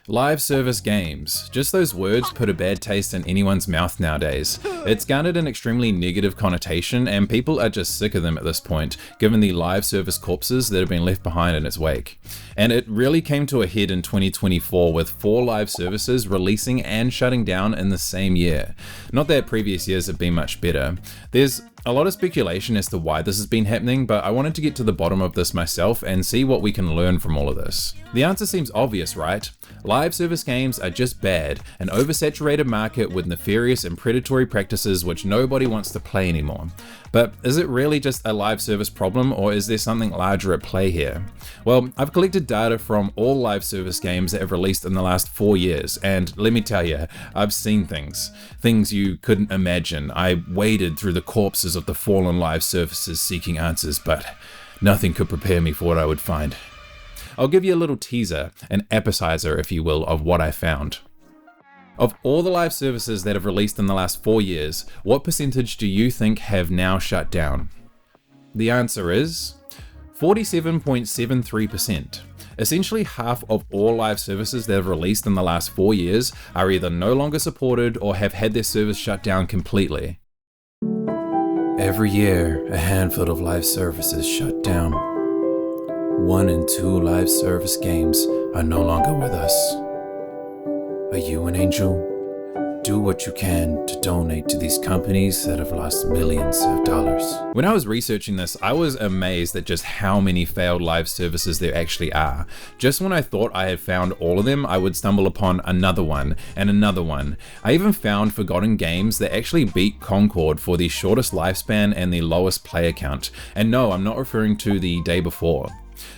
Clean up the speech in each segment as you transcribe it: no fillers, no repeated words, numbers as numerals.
Live service games. Just those words put a bad taste in anyone's mouth nowadays. It's garnered an extremely negative connotation and people are just sick of them at this point, given the live service corpses that have been left behind in its wake. And it really came to a head in 2024 with 4 live services releasing and shutting down in the same year. Not that previous years have been much better. There's a lot of speculation as to why this has been happening, but I wanted to get to the bottom of this myself and see what we can learn from all of this. The answer seems obvious, right? Live service games are just bad, an oversaturated market with nefarious and predatory practices which nobody wants to play anymore. But is it really just a live service problem, or is there something larger at play here? Well, I've collected data from all live service games that have released in the last 4 years, and let me tell you, I've seen things you couldn't imagine. I waded through the corpses of the fallen live services seeking answers, but nothing could prepare me for what I would find. I'll give you a little teaser, an appetizer if you will, of what I found. Of all the live services that have released in the last 4 years, what percentage do you think have now shut down? The answer is 47.73%. Essentially half of all live services that have released in the last 4 years are either no longer supported or have had their service shut down completely. Every year, a handful of live services shut down. 1 in 2 live service games are no longer with us. Are you an angel? Do what you can to donate to these companies that have lost millions of dollars. When I was researching this, I was amazed at just how many failed live services there actually are. Just when I thought I had found all of them, I would stumble upon another one and another one. I even found forgotten games that actually beat Concord for the shortest lifespan and the lowest player count. And no, I'm not referring to the day before.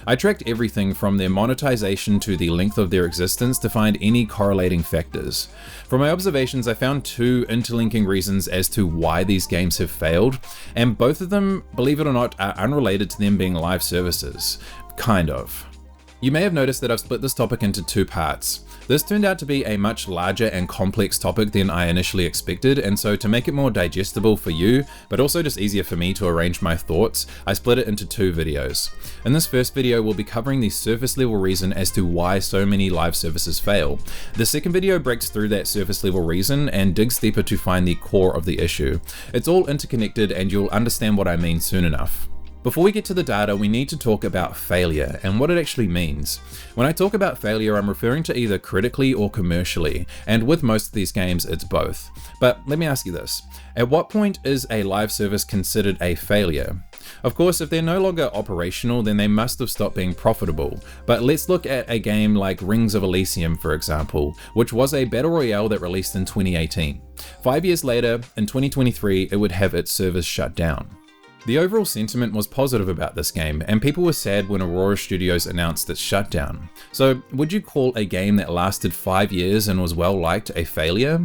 I tracked everything from their monetization to the length of their existence to find any correlating factors. From my observations, I found 2 interlinking reasons as to why these games have failed, and both of them, believe it or not, are unrelated to them being live services. Kind of. You may have noticed that I've split this topic into 2 parts. This turned out to be a much larger and complex topic than I initially expected, and so to make it more digestible for you, but also just easier for me to arrange my thoughts, I split it into 2 videos. In this first video, we'll be covering the surface level reason as to why so many live services fail. The second video breaks through that surface level reason and digs deeper to find the core of the issue. It's all interconnected and you'll understand what I mean soon enough. Before we get to the data, we need to talk about failure and what it actually means. When I talk about failure, I'm referring to either critically or commercially, and with most of these games, it's both. But let me ask you this, at what point is a live service considered a failure? Of course, if they're no longer operational, then they must have stopped being profitable. But let's look at a game like Rings of Elysium, for example, which was a battle royale that released in 2018. 5 years later, in 2023, it would have its servers shut down. The overall sentiment was positive about this game, and people were sad when Aurora Studios announced its shutdown. So, would you call a game that lasted 5 years and was well liked a failure?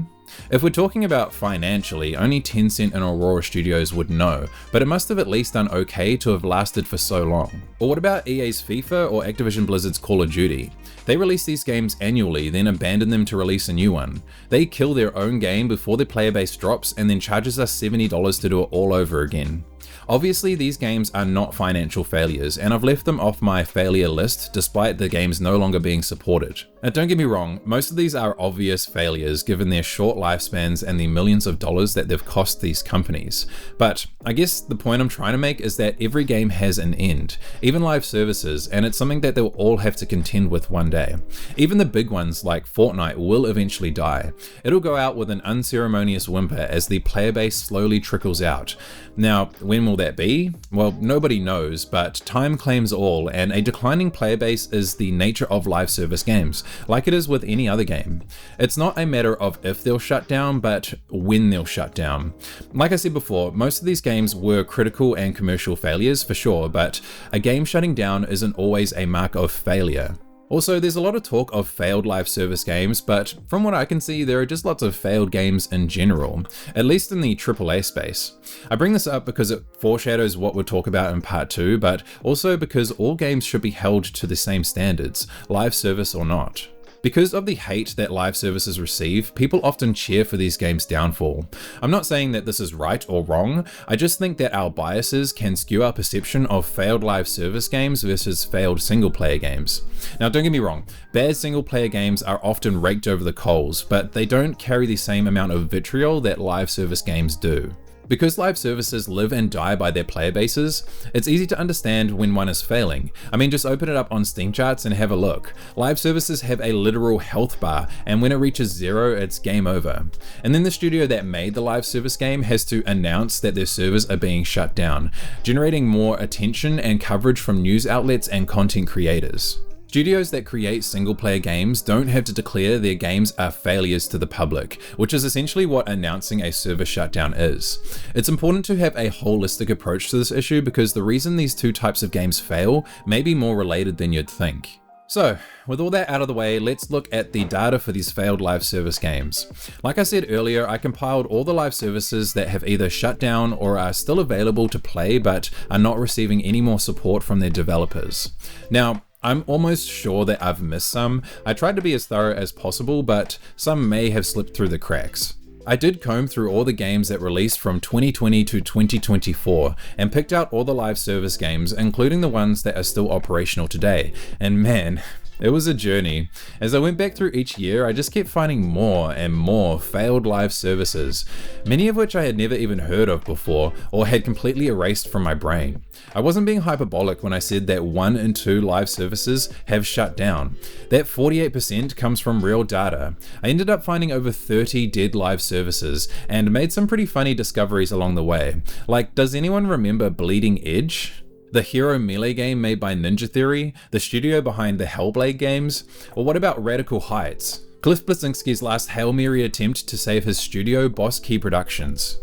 If we're talking about financially, only Tencent and Aurora Studios would know, but it must have at least done okay to have lasted for so long. Or what about EA's FIFA or Activision Blizzard's Call of Duty? They release these games annually, then abandon them to release a new one. They kill their own game before the player base drops and then charges us $70 to do it all over again. Obviously, these games are not financial failures, and I've left them off my failure list despite the games no longer being supported. Now don't get me wrong, most of these are obvious failures given their short lifespans and the millions of dollars that they've cost these companies. But I guess the point I'm trying to make is that every game has an end, even live services, and it's something that they'll all have to contend with one day. Even the big ones like Fortnite will eventually die. It'll go out with an unceremonious whimper as the player base slowly trickles out. Now, when will that be? Well, nobody knows, but time claims all, and a declining player base is the nature of live service games, like it is with any other game. It's not a matter of if they'll shut down, but when they'll shut down. Like I said before, most of these games were critical and commercial failures for sure, but a game shutting down isn't always a mark of failure. Also, there's a lot of talk of failed live service games, but from what I can see, there are just lots of failed games in general, at least in the AAA space. I bring this up because it foreshadows what we'll talk about in part 2, but also because all games should be held to the same standards, live service or not. Because of the hate that live services receive, people often cheer for these games' downfall. I'm not saying that this is right or wrong, I just think that our biases can skew our perception of failed live service games versus failed single-player games. Now don't get me wrong, bad single-player games are often raked over the coals, but they don't carry the same amount of vitriol that live service games do. Because live services live and die by their player bases, it's easy to understand when one is failing. I mean, just open it up on Steam charts and have a look. Live services have a literal health bar, and when it reaches 0, it's game over. And then the studio that made the live service game has to announce that their servers are being shut down, generating more attention and coverage from news outlets and content creators. Studios that create single-player games don't have to declare their games are failures to the public, which is essentially what announcing a server shutdown is. It's important to have a holistic approach to this issue because the reason these two types of games fail may be more related than you'd think. So, with all that out of the way, let's look at the data for these failed live service games. Like I said earlier, I compiled all the live services that have either shut down or are still available to play but are not receiving any more support from their developers. Now, I'm almost sure that I've missed some. I tried to be as thorough as possible, but some may have slipped through the cracks. I did comb through all the games that released from 2020 to 2024 and picked out all the live service games, including the ones that are still operational today. And man, it was a journey. As I went back through each year, I just kept finding more and more failed live services, many of which I had never even heard of before or had completely erased from my brain. I wasn't being hyperbolic when I said that 1 in 2 live services have shut down. That 48% comes from real data. I ended up finding over 30 dead live services and made some pretty funny discoveries along the way. Like, does anyone remember Bleeding Edge? The hero melee game made by Ninja Theory, the studio behind the Hellblade games? Or what about Radical Heights? Cliff Bleszinski's last Hail Mary attempt to save his studio, Boss Key Productions.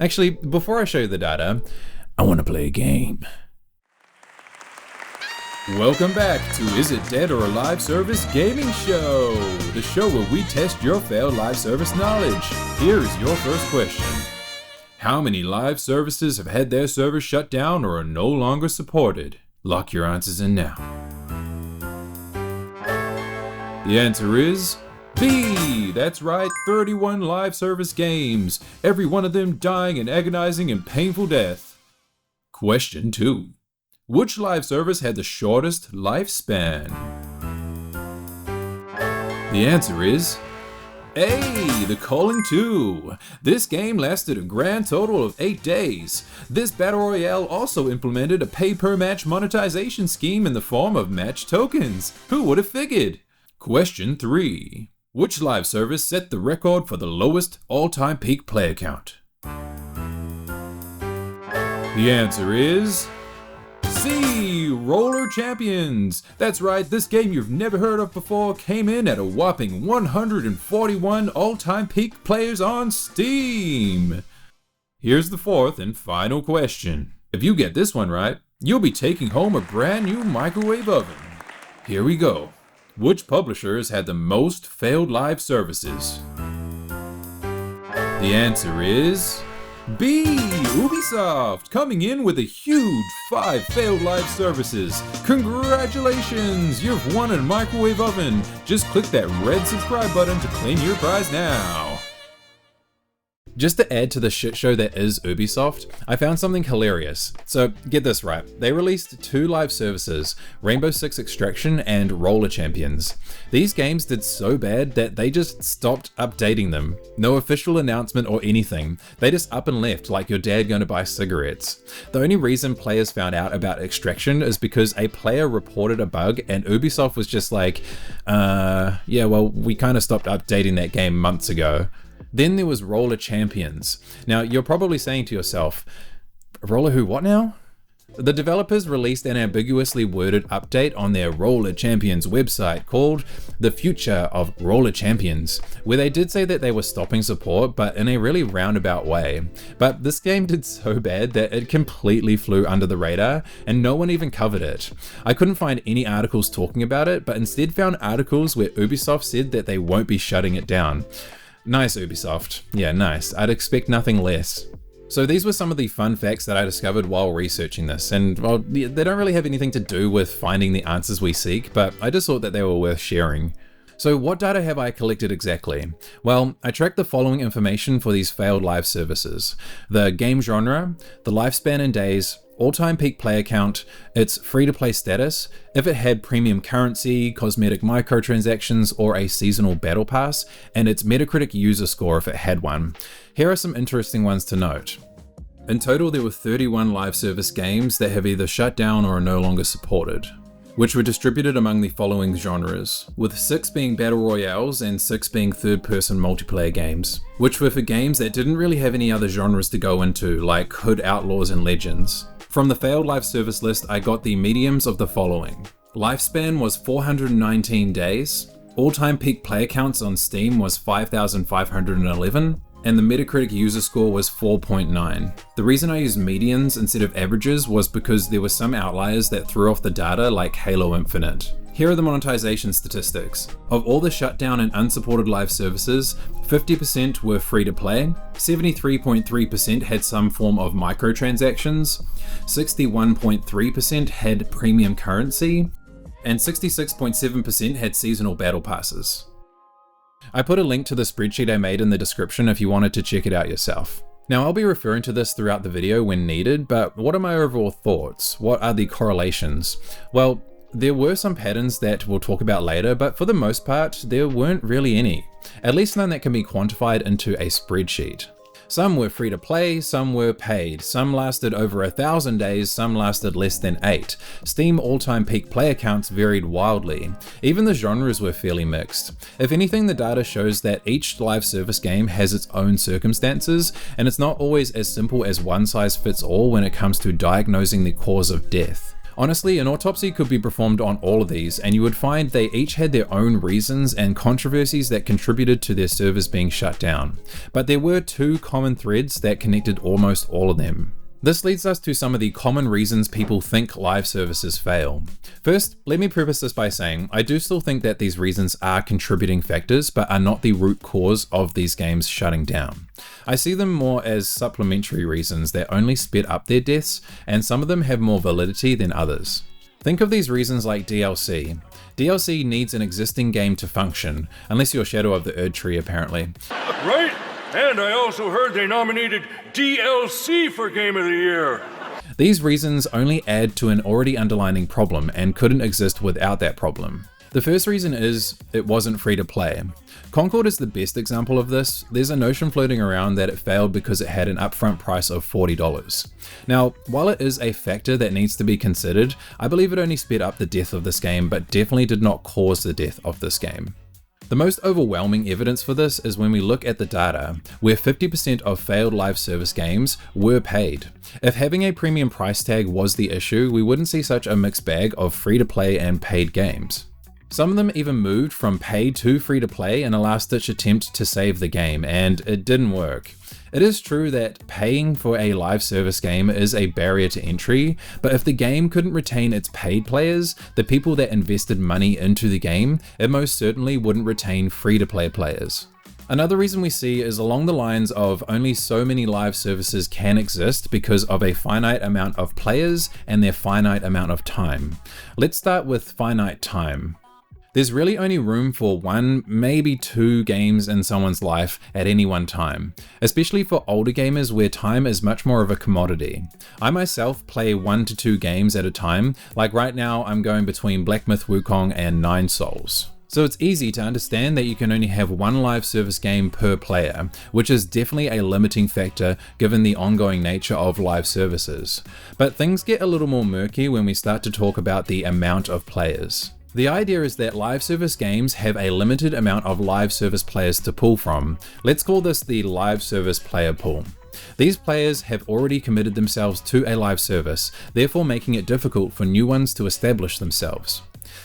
Actually, before I show you the data, I want to play a game. Welcome back to Is It Dead or Alive Service Gaming Show, the show where we test your failed live service knowledge. Here is your first question. How many live services have had their servers shut down or are no longer supported? Lock your answers in now. The answer is B! That's right, 31 live service games, every one of them dying an agonizing and painful death. Question 2. Which live service had the shortest lifespan? The answer is A, The Calling 2. This game lasted a grand total of 8 days. This battle royale also implemented a pay-per-match monetization scheme in the form of match tokens. Who would have figured? Question 3. Which live service set the record for the lowest all-time peak player count? The answer is C, Roller Champions. That's right, this game you've never heard of before came in at a whopping 141 all-time peak players on Steam. Here's the fourth and final question. If you get this one right, you'll be taking home a brand new microwave oven. Here we go. Which publishers had the most failed live services? The answer is B, Ubisoft, coming in with a huge 5 failed live services. Congratulations, you've won a microwave oven. Just click that red subscribe button to claim your prize now. Just to add to the shit show that is Ubisoft, I found something hilarious. So get this right, they released 2 live services, Rainbow Six Extraction and Roller Champions. These games did so bad that they just stopped updating them. No official announcement or anything. They just up and left like your dad going to buy cigarettes. The only reason players found out about Extraction is because a player reported a bug and Ubisoft was just like, yeah, well, we kind of stopped updating that game months ago. Then there was Roller Champions. Now, you're probably saying to yourself, Roller who what now? The developers released an ambiguously worded update on their Roller Champions website called The Future of Roller Champions, where they did say that they were stopping support, but in a really roundabout way. But this game did so bad that it completely flew under the radar, and no one even covered it. I couldn't find any articles talking about it, but instead found articles where Ubisoft said that they won't be shutting it down. Nice, Ubisoft. Yeah, nice. I'd expect nothing less. So these were some of the fun facts that I discovered while researching this, and well, they don't really have anything to do with finding the answers we seek, but I just thought that they were worth sharing. So what data have I collected exactly? Well, I tracked the following information for these failed live services: the game genre, the lifespan in days, all-time peak player count, its free-to-play status, if it had premium currency, cosmetic microtransactions, or a seasonal battle pass, and its Metacritic user score if it had one. Here are some interesting ones to note. In total, there were 31 live service games that have either shut down or are no longer supported, which were distributed among the following genres, with 6 being battle royales and 6 being third-person multiplayer games, which were for games that didn't really have any other genres to go into, like Hood Outlaws and Legends. From the failed live service list, I got the mediums of the following. Lifespan was 419 days, all-time peak player counts on Steam was 5,511, and the Metacritic user score was 4.9. The reason I used medians instead of averages was because there were some outliers that threw off the data, like Halo Infinite. Here are the monetization statistics. Of all the shutdown and unsupported live services, 50% were free to play, 73.3% had some form of microtransactions, 61.3% had premium currency, and 66.7% had seasonal battle passes. I put a link to the spreadsheet I made in the description if you wanted to check it out yourself. Now, I'll be referring to this throughout the video when needed, but what are my overall thoughts? What are the correlations? Well, there were some patterns that we'll talk about later, but for the most part, there weren't really any. At least none that can be quantified into a spreadsheet. Some were free to play, some were paid, some lasted over 1,000 days, some lasted less than 8. Steam all-time peak player counts varied wildly. Even the genres were fairly mixed. If anything, the data shows that each live service game has its own circumstances, and it's not always as simple as one size fits all when it comes to diagnosing the cause of death. Honestly, an autopsy could be performed on all of these, and you would find they each had their own reasons and controversies that contributed to their servers being shut down. But there were 2 common threads that connected almost all of them. This leads us to some of the common reasons people think live services fail. First, let me preface this by saying I do still think that these reasons are contributing factors, but are not the root cause of these games shutting down. I see them more as supplementary reasons that only sped up their deaths, and some of them have more validity than others. Think of these reasons like DLC. DLC needs an existing game to function, unless you're Shadow of the Erdtree apparently. Right? And I also heard they nominated DLC for Game of the Year. These reasons only add to an already underlying problem and couldn't exist without that problem. The first reason is it wasn't free to play. Concord is the best example of this. There's a notion floating around that it failed because it had an upfront price of $40. Now, while it is a factor that needs to be considered, I believe it only sped up the death of this game, but definitely did not cause the death of this game. The most overwhelming evidence for this is when we look at the data, where 50% of failed live service games were paid. If having a premium price tag was the issue, we wouldn't see such a mixed bag of free-to-play and paid games. Some of them even moved from paid to free-to-play in a last-ditch attempt to save the game, and it didn't work. It is true that paying for a live service game is a barrier to entry, but if the game couldn't retain its paid players, the people that invested money into the game, it most certainly wouldn't retain free-to-play players. Another reason we see is along the lines of only so many live services can exist because of a finite amount of players and their finite amount of time. Let's start with finite time. There's really only room for 1, maybe 2 games in someone's life at any one time, especially for older gamers where time is much more of a commodity. I myself play 1 to 2 games at a time, like right now I'm going between Black Myth Wukong and 9 Souls. So it's easy to understand that you can only have 1 live service game per player, which is definitely a limiting factor given the ongoing nature of live services. But things get a little more murky when we start to talk about the amount of players. The idea is that live service games have a limited amount of live service players to pull from. Let's call this the live service player pool. These players have already committed themselves to a live service, therefore making it difficult for new ones to establish themselves.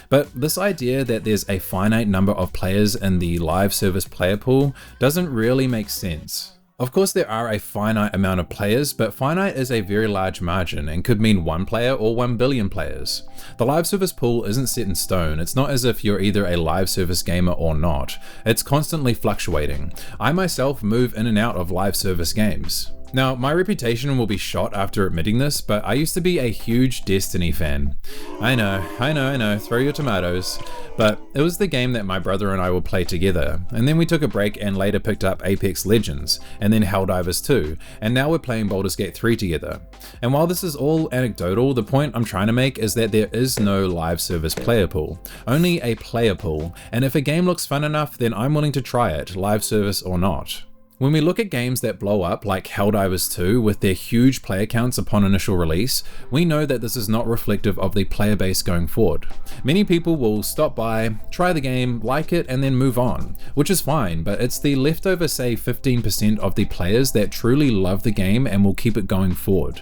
But this idea that there's a finite number of players in the live service player pool doesn't really make sense. Of course there are a finite amount of players, but finite is a very large margin and could mean 1 player or 1 billion players. The live service pool isn't set in stone. It's not as if you're either a live service gamer or not. It's constantly fluctuating. I myself move in and out of live service games. Now, my reputation will be shot after admitting this, but I used to be a huge Destiny fan. I know, throw your tomatoes. But it was the game that my brother and I would play together, and then we took a break and later picked up Apex Legends, and then Helldivers 2, and now we're playing Baldur's Gate 3 together. And while this is all anecdotal, the point I'm trying to make is that there is no live service player pool, only a player pool, and if a game looks fun enough, then I'm willing to try it, live service or not. When we look at games that blow up like Helldivers 2 with their huge player counts upon initial release, we know that this is not reflective of the player base going forward. Many people will stop by, try the game, like it, and then move on, which is fine, but it's the leftover say 15% of the players that truly love the game and will keep it going forward.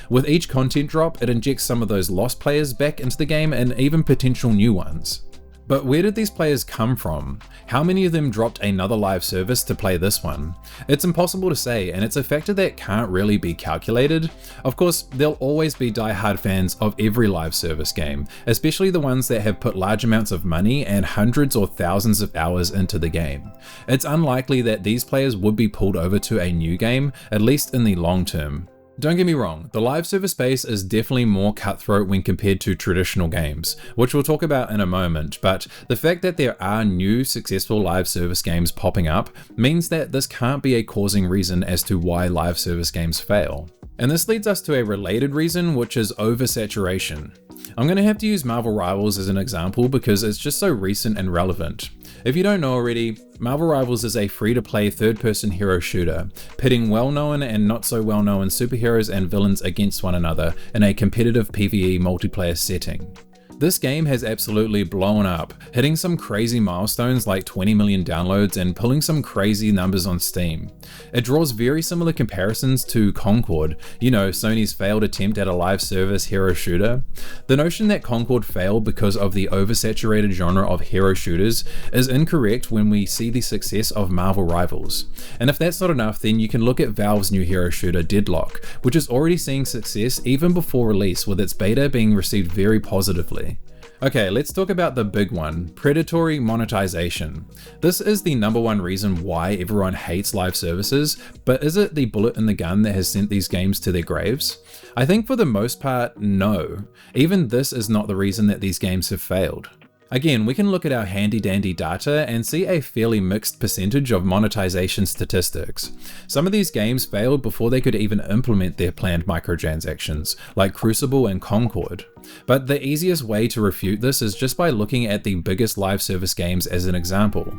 With each content drop, it injects some of those lost players back into the game and even potential new ones. But where did these players come from? How many of them dropped another live service to play this one? It's impossible to say, and it's a factor that can't really be calculated. Of course, there'll always be die-hard fans of every live service game, especially the ones that have put large amounts of money and hundreds or thousands of hours into the game. It's unlikely that these players would be pulled over to a new game, at least in the long term. Don't get me wrong, the live service space is definitely more cutthroat when compared to traditional games, which we'll talk about in a moment, but the fact that there are new successful live service games popping up means that this can't be a causing reason as to why live service games fail. And this leads us to a related reason, which is oversaturation. I'm going to have to use Marvel Rivals as an example because it's just so recent and relevant. If you don't know already, Marvel Rivals is a free-to-play third-person hero shooter, pitting well-known and not so well-known superheroes and villains against one another in a competitive PvE multiplayer setting. This game has absolutely blown up, hitting some crazy milestones like 20 million downloads and pulling some crazy numbers on Steam. It draws very similar comparisons to Concord, you know, Sony's failed attempt at a live service hero shooter. The notion that Concord failed because of the oversaturated genre of hero shooters is incorrect when we see the success of Marvel Rivals. And if that's not enough, then you can look at Valve's new hero shooter Deadlock, which is already seeing success even before release, with its beta being received very positively. Okay, let's talk about the big one, predatory monetization. This is the number one reason why everyone hates live services, but is it the bullet in the gun that has sent these games to their graves? I think for the most part, no. Even this is not the reason that these games have failed. Again, we can look at our handy dandy data and see a fairly mixed percentage of monetization statistics. Some of these games failed before they could even implement their planned microtransactions, like Crucible and Concord. But the easiest way to refute this is just by looking at the biggest live service games as an example.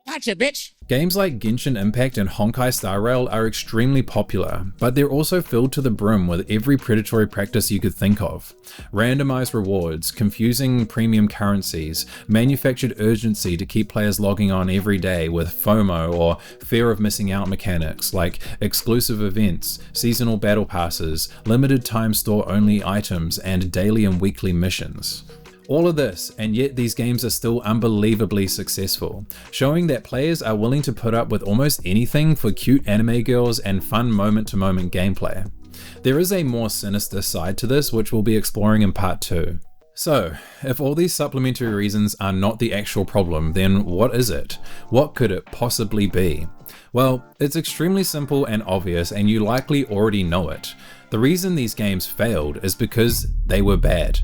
Gotcha, bitch! Games like Genshin Impact and Honkai Star Rail are extremely popular, but they're also filled to the brim with every predatory practice you could think of. Randomized rewards, confusing premium currencies, manufactured urgency to keep players logging on every day with FOMO or fear of missing out mechanics like exclusive events, seasonal battle passes, limited time store only items, and daily and weekly missions. All of this, and yet these games are still unbelievably successful, showing that players are willing to put up with almost anything for cute anime girls and fun moment-to-moment gameplay. There is a more sinister side to this, which we'll be exploring in part 2. So, if all these supplementary reasons are not the actual problem, then what is it? What could it possibly be? Well, it's extremely simple and obvious, and you likely already know it. The reason these games failed is because they were bad.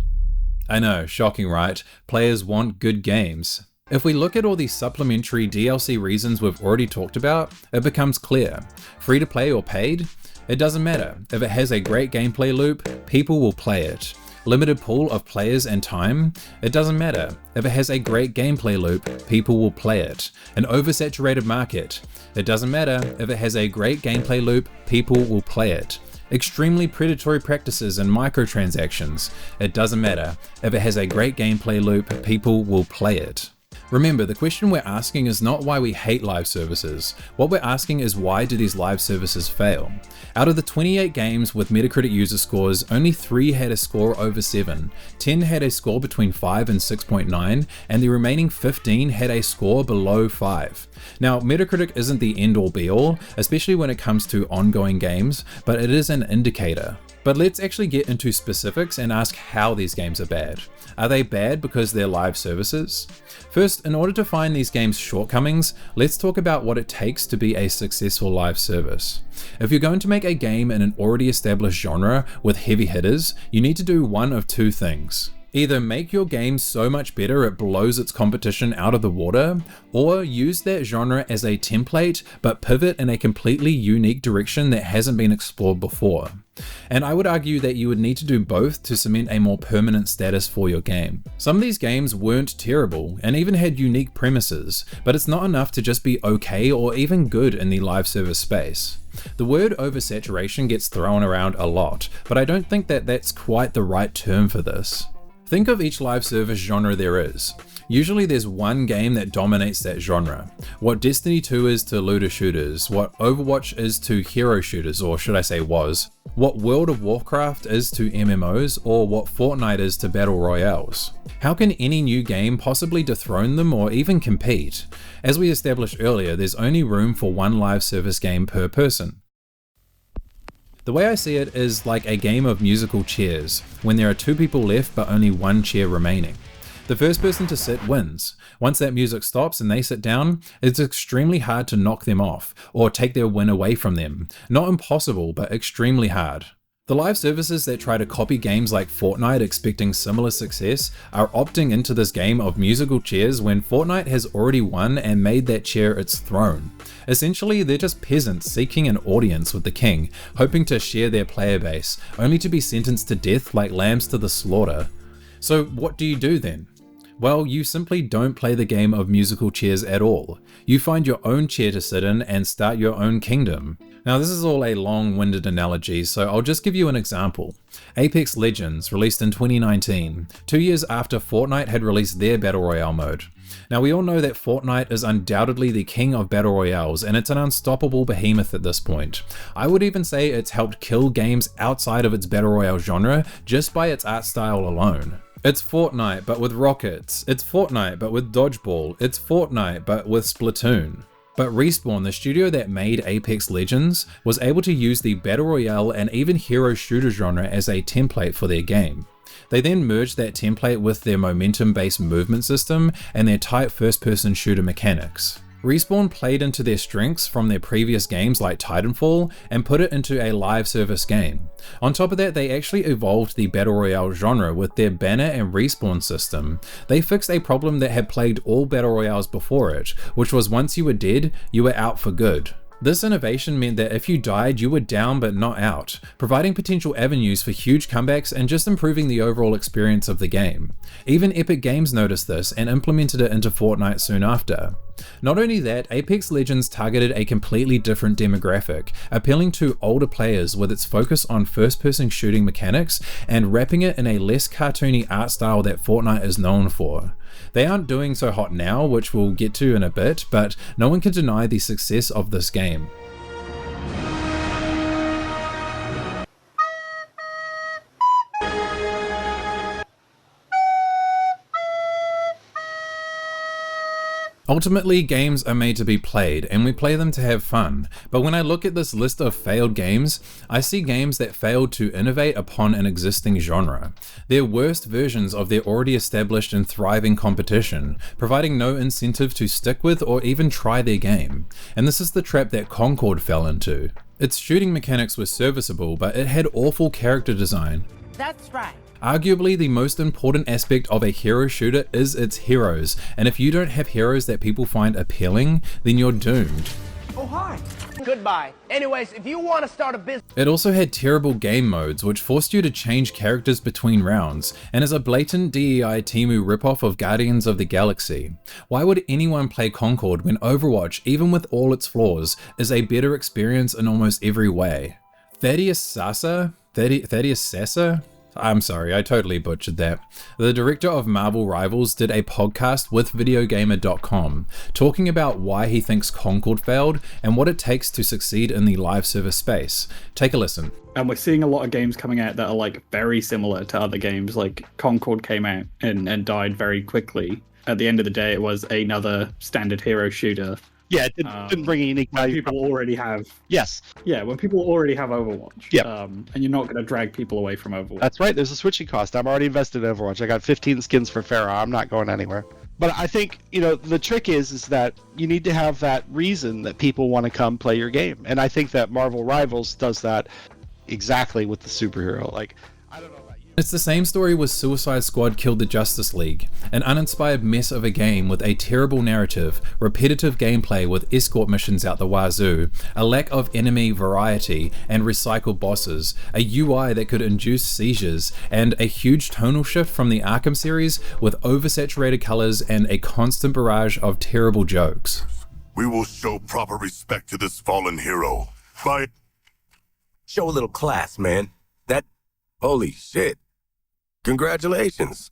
I know, shocking, right? Players want good games. If we look at all these supplementary DLC reasons we've already talked about, it becomes clear. Free to play or paid? It doesn't matter. If it has a great gameplay loop, people will play it. Limited pool of players and time? It doesn't matter. If it has a great gameplay loop, people will play it. An oversaturated market? It doesn't matter. If it has a great gameplay loop, people will play it. Extremely predatory practices and microtransactions? It doesn't matter. If it has a great gameplay loop, people will play it. Remember, the question we're asking is not why we hate live services. What we're asking is why do these live services fail? Out of the 28 games with Metacritic user scores, only 3 had a score over 7, 10 had a score between 5 and 6.9, and the remaining 15 had a score below 5. Now, Metacritic isn't the end-all be-all, especially when it comes to ongoing games, but it is an indicator. But let's actually get into specifics and ask how these games are bad. Are they bad because they're live services? First, in order to find these games' shortcomings, let's talk about what it takes to be a successful live service. If you're going to make a game in an already established genre with heavy hitters, you need to do one of two things. Either make your game so much better it blows its competition out of the water, or use that genre as a template but pivot in a completely unique direction that hasn't been explored before. And I would argue that you would need to do both to cement a more permanent status for your game. Some of these games weren't terrible and even had unique premises, but it's not enough to just be okay or even good in the live service space. The word oversaturation gets thrown around a lot, but I don't think that that's quite the right term for this. Think of each live service genre there is. Usually there's one game that dominates that genre. What Destiny 2 is to looter shooters, what Overwatch is to hero shooters, or should I say was, what World of Warcraft is to MMOs, or what Fortnite is to battle royales. How can any new game possibly dethrone them or even compete? As we established earlier, there's only room for one live service game per person. The way I see it is like a game of musical chairs, when there are two people left but only one chair remaining. The first person to sit wins. Once that music stops and they sit down, it's extremely hard to knock them off, or take their win away from them. Not impossible, but extremely hard. The live services that try to copy games like Fortnite expecting similar success are opting into this game of musical chairs when Fortnite has already won and made that chair its throne. Essentially, they're just peasants seeking an audience with the king, hoping to share their player base, only to be sentenced to death like lambs to the slaughter. So what do you do then? Well, you simply don't play the game of musical chairs at all. You find your own chair to sit in and start your own kingdom. Now this is all a long-winded analogy, so I'll just give you an example. Apex Legends, released in 2019, 2 years after Fortnite had released their Battle Royale mode. Now we all know that Fortnite is undoubtedly the king of Battle Royales, and it's an unstoppable behemoth at this point. I would even say it's helped kill games outside of its Battle Royale genre just by its art style alone. It's Fortnite but with rockets, it's Fortnite but with dodgeball, it's Fortnite but with Splatoon. But Respawn, the studio that made Apex Legends, was able to use the Battle Royale and even hero shooter genre as a template for their game. They then merged that template with their momentum-based movement system and their tight first-person shooter mechanics. Respawn played into their strengths from their previous games like Titanfall and put it into a live service game. On top of that, they actually evolved the Battle Royale genre with their banner and respawn system. They fixed a problem that had plagued all Battle Royales before it, which was once you were dead, you were out for good. This innovation meant that if you died, you were down but not out, providing potential avenues for huge comebacks and just improving the overall experience of the game. Even Epic Games noticed this and implemented it into Fortnite soon after. Not only that, Apex Legends targeted a completely different demographic, appealing to older players with its focus on first-person shooting mechanics and wrapping it in a less cartoony art style that Fortnite is known for. They aren't doing so hot now, which we'll get to in a bit, but no one can deny the success of this game. Ultimately, games are made to be played, and we play them to have fun, but when I look at this list of failed games, I see games that failed to innovate upon an existing genre. They're worst versions of their already established and thriving competition, providing no incentive to stick with or even try their game. And this is the trap that Concord fell into. Its shooting mechanics were serviceable, but it had awful character design. That's right. Arguably, the most important aspect of a hero shooter is its heroes, and if you don't have heroes that people find appealing, then you're doomed. Oh, hi. Goodbye. Anyways, if you want to start a business... It also had terrible game modes, which forced you to change characters between rounds, and is a blatant DEI Temu ripoff of Guardians of the Galaxy. Why would anyone play Concord when Overwatch, even with all its flaws, is a better experience in almost every way? Thaddeus Sasser? I'm sorry, I totally butchered that. The director of Marvel Rivals did a podcast with Videogamer.com, talking about why he thinks Concord failed and what it takes to succeed in the live service space. Take a listen. And we're seeing a lot of games coming out that are like very similar to other games. Like Concord came out and died very quickly. At the end of the day, it was another standard hero shooter Yeah, it didn't bring any unique when value. people already have. Yes. Yeah, when people already have Overwatch. Yeah. And you're not going to drag people away from Overwatch. That's right. There's a switching cost. I'm already invested in Overwatch. I got 15 skins for Pharah. I'm not going anywhere. But I think, the trick is that you need to have that reason that people want to come play your game. And I think that Marvel Rivals does that exactly with the superhero. Like, I don't know about you. It's the same story with Suicide Squad Killed the Justice League, an uninspired mess of a game with a terrible narrative, repetitive gameplay with escort missions out the wazoo, a lack of enemy variety and recycled bosses, a UI that could induce seizures, and a huge tonal shift from the Arkham series with oversaturated colors and a constant barrage of terrible jokes. We will show proper respect to this fallen hero by... Show a little class, man. Holy shit. Congratulations.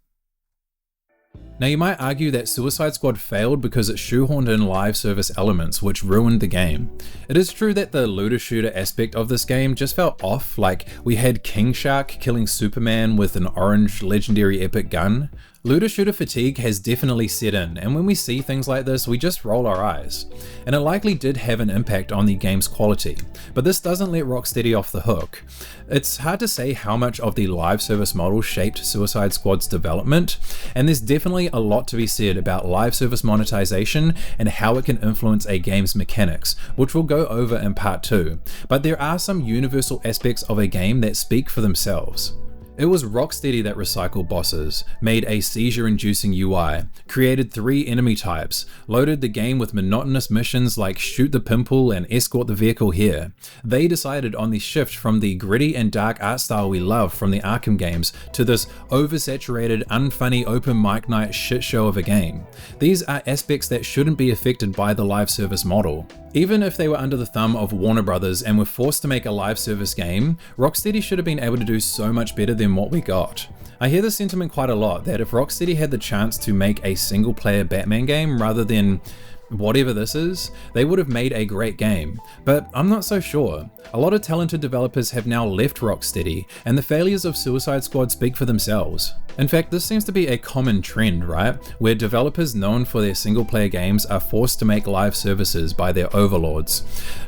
Now you might argue that Suicide Squad failed because it shoehorned in live service elements which ruined the game. It is true that the looter shooter aspect of this game just felt off, like we had King Shark killing Superman with an orange legendary epic gun. Looter shooter fatigue has definitely set in, and when we see things like this, we just roll our eyes. And it likely did have an impact on the game's quality, but this doesn't let Rocksteady off the hook. It's hard to say how much of the live service model shaped Suicide Squad's development, and there's definitely a lot to be said about live service monetization and how it can influence a game's mechanics, which we'll go over in part 2, but there are some universal aspects of a game that speak for themselves. It was Rocksteady that recycled bosses, made a seizure-inducing UI, created 3 enemy types, loaded the game with monotonous missions like shoot the pimple and escort the vehicle here. They decided on the shift from the gritty and dark art style we love from the Arkham games to this oversaturated, unfunny open mic night shit show of a game. These are aspects that shouldn't be affected by the live service model. Even if they were under the thumb of Warner Brothers and were forced to make a live service game, Rocksteady should have been able to do so much better than what we got. I hear this sentiment quite a lot, that if Rocksteady had the chance to make a single player Batman game rather than whatever this is, they would have made a great game. But I'm not so sure. A lot of talented developers have now left Rocksteady, and the failures of Suicide Squad speak for themselves. In fact, this seems to be a common trend, right? Where developers known for their single player games are forced to make live services by their overlords.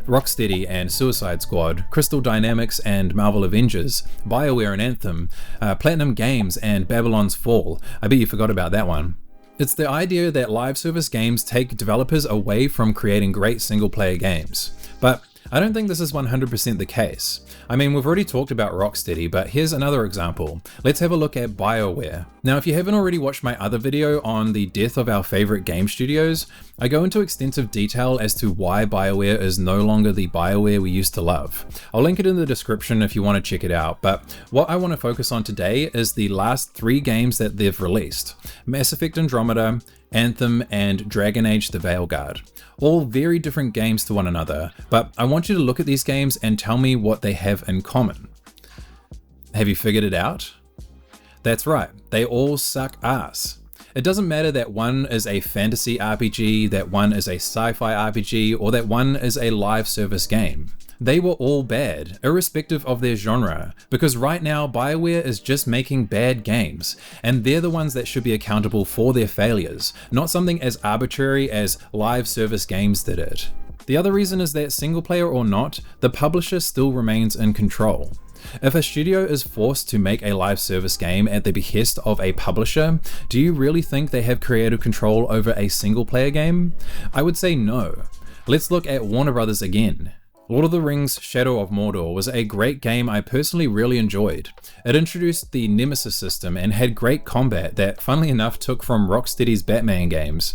Rocksteady and Suicide Squad, Crystal Dynamics and Marvel Avengers, BioWare and Anthem, Platinum Games and Babylon's Fall. I bet you forgot about that one. It's the idea that live service games take developers away from creating great single player games. But I don't think this is 100% the case. I mean, we've already talked about Rocksteady, but here's another example. Let's have a look at BioWare. Now, if you haven't already watched my other video on the death of our favorite game studios, I go into extensive detail as to why BioWare is no longer the BioWare we used to love. I'll link it in the description if you want to check it out, but what I want to focus on today is the last 3 games that they've released: Mass Effect Andromeda, Anthem, and Dragon Age the Veilguard. All very different games to one another, but I want you to look at these games and tell me what they have in common. Have you figured it out? That's right, they all suck ass. It doesn't matter that one is a fantasy RPG, that one is a sci-fi RPG, or that one is a live service game. They were all bad, irrespective of their genre, because right now BioWare is just making bad games, and they're the ones that should be accountable for their failures, not something as arbitrary as live service games did it. The other reason is that single player or not, the publisher still remains in control. If a studio is forced to make a live service game at the behest of a publisher, do you really think they have creative control over a single player game? I would say no. Let's look at Warner Brothers again. Lord of the Rings Shadow of Mordor was a great game I personally really enjoyed. It introduced the Nemesis system and had great combat that, funnily enough, took from Rocksteady's Batman games.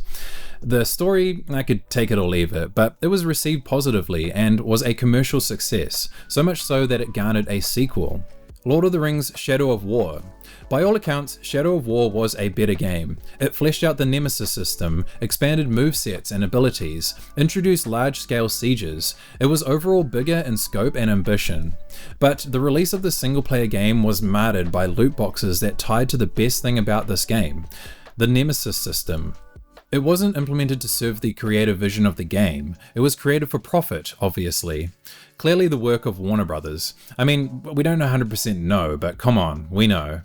The story, I could take it or leave it, but it was received positively and was a commercial success, so much so that it garnered a sequel. Lord of the Rings Shadow of War. By all accounts, Shadow of War was a better game. It fleshed out the Nemesis system, expanded movesets and abilities, introduced large-scale sieges. It was overall bigger in scope and ambition. But the release of the single-player game was marred by loot boxes that tied to the best thing about this game, the Nemesis system. It wasn't implemented to serve the creative vision of the game. It was created for profit, obviously. Clearly the work of Warner Brothers. I mean, we don't 100% know, but come on, we know.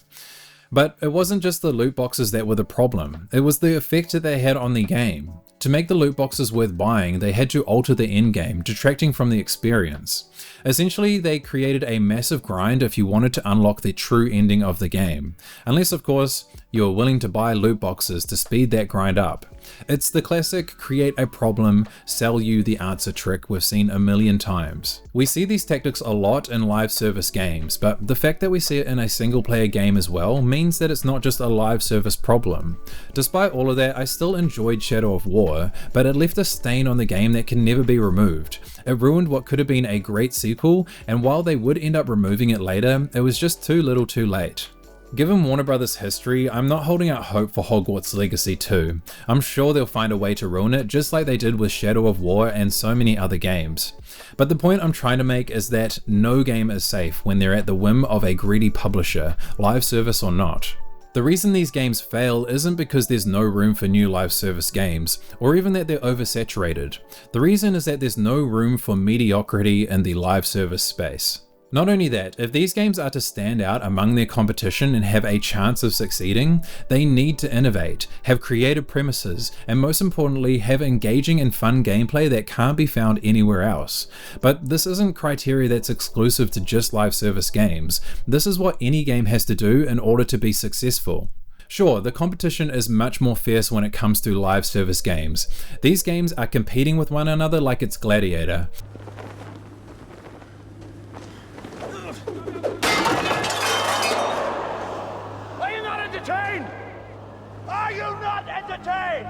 But it wasn't just the loot boxes that were the problem. It was the effect that they had on the game. To make the loot boxes worth buying, they had to alter the endgame, detracting from the experience. Essentially, they created a massive grind if you wanted to unlock the true ending of the game. Unless, of course, you are willing to buy loot boxes to speed that grind up. It's the classic create a problem, sell you the answer trick we've seen a million times. We see these tactics a lot in live service games, but the fact that we see it in a single player game as well means that it's not just a live service problem. Despite all of that, I still enjoyed Shadow of War, but it left a stain on the game that can never be removed. It ruined what could have been a great sequel, and while they would end up removing it later, it was just too little too late. Given Warner Brothers' history, I'm not holding out hope for Hogwarts Legacy 2. I'm sure they'll find a way to ruin it just like they did with Shadow of War and so many other games. But the point I'm trying to make is that no game is safe when they're at the whim of a greedy publisher, live service or not. The reason these games fail isn't because there's no room for new live service games, or even that they're oversaturated. The reason is that there's no room for mediocrity in the live service space. Not only that, if these games are to stand out among their competition and have a chance of succeeding, they need to innovate, have creative premises, and most importantly, have engaging and fun gameplay that can't be found anywhere else. But this isn't criteria that's exclusive to just live service games. This is what any game has to do in order to be successful. Sure, the competition is much more fierce when it comes to live service games. These games are competing with one another like it's Gladiator. Are you not entertained?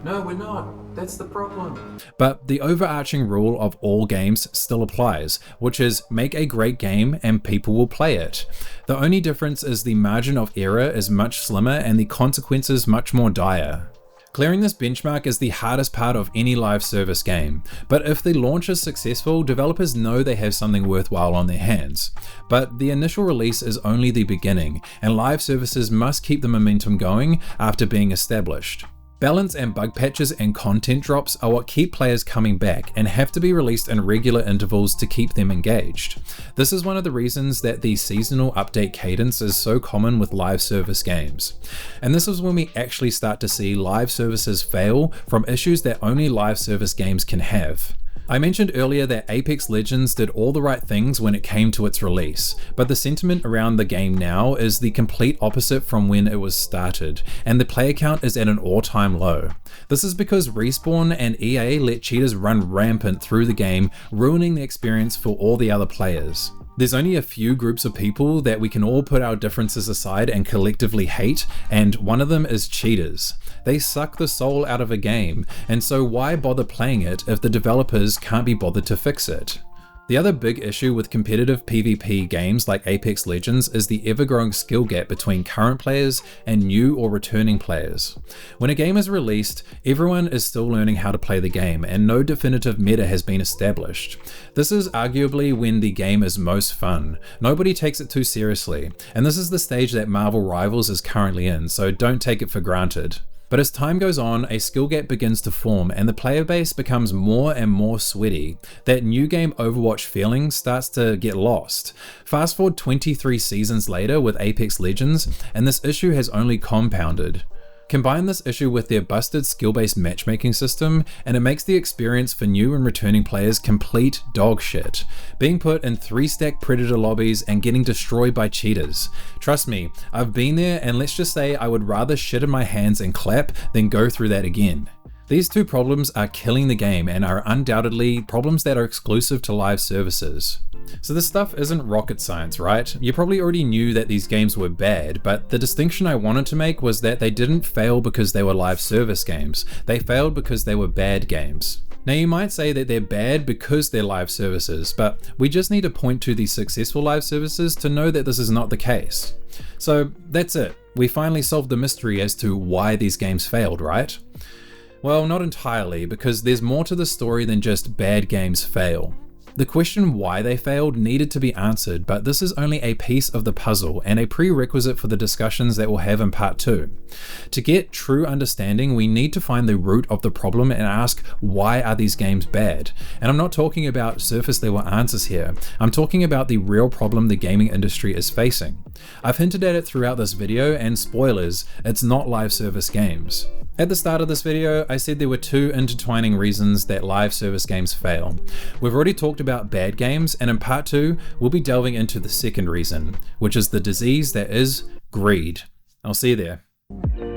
No, we're not. That's the problem. But the overarching rule of all games still applies, which is make a great game and people will play it. The only difference is the margin of error is much slimmer and the consequences much more dire. Clearing this benchmark is the hardest part of any live service game, but if the launch is successful, developers know they have something worthwhile on their hands. But the initial release is only the beginning, and live services must keep the momentum going after being established. Balance and bug patches and content drops are what keep players coming back and have to be released in regular intervals to keep them engaged. This is one of the reasons that the seasonal update cadence is so common with live service games. And this is when we actually start to see live services fail from issues that only live service games can have. I mentioned earlier that Apex Legends did all the right things when it came to its release, but the sentiment around the game now is the complete opposite from when it was started, and the player count is at an all-time low. This is because Respawn and EA let cheaters run rampant through the game, ruining the experience for all the other players. There's only a few groups of people that we can all put our differences aside and collectively hate, and one of them is cheaters. They suck the soul out of a game, and so why bother playing it if the developers can't be bothered to fix it? The other big issue with competitive PvP games like Apex Legends is the ever-growing skill gap between current players and new or returning players. When a game is released, everyone is still learning how to play the game and no definitive meta has been established. This is arguably when the game is most fun. Nobody takes it too seriously, and this is the stage that Marvel Rivals is currently in, so don't take it for granted. But as time goes on, a skill gap begins to form and the player base becomes more and more sweaty. That new game Overwatch feeling starts to get lost. Fast forward 23 seasons later with Apex Legends, and this issue has only compounded. Combine this issue with their busted skill-based matchmaking system, and it makes the experience for new and returning players complete dog shit. Being put in 3-stack Predator lobbies and getting destroyed by cheaters. Trust me, I've been there, and let's just say I would rather shit in my hands and clap than go through that again. These two problems are killing the game and are undoubtedly problems that are exclusive to live services. So this stuff isn't rocket science, right? You probably already knew that these games were bad, but the distinction I wanted to make was that they didn't fail because they were live service games. They failed because they were bad games. Now you might say that they're bad because they're live services, but we just need to point to the successful live services to know that this is not the case. So that's it. We finally solved the mystery as to why these games failed, right? Well, not entirely, because there's more to the story than just bad games fail. The question why they failed needed to be answered, but this is only a piece of the puzzle and a prerequisite for the discussions that we'll have in part 2. To get true understanding, we need to find the root of the problem and ask, why are these games bad? And I'm not talking about surface level answers here. I'm talking about the real problem the gaming industry is facing. I've hinted at it throughout this video, and spoilers, it's not live service games. At the start of this video, I said there were 2 intertwining reasons that live service games fail. We've already talked about bad games, and in part 2, we'll be delving into the second reason, which is the disease that is greed. I'll see you there.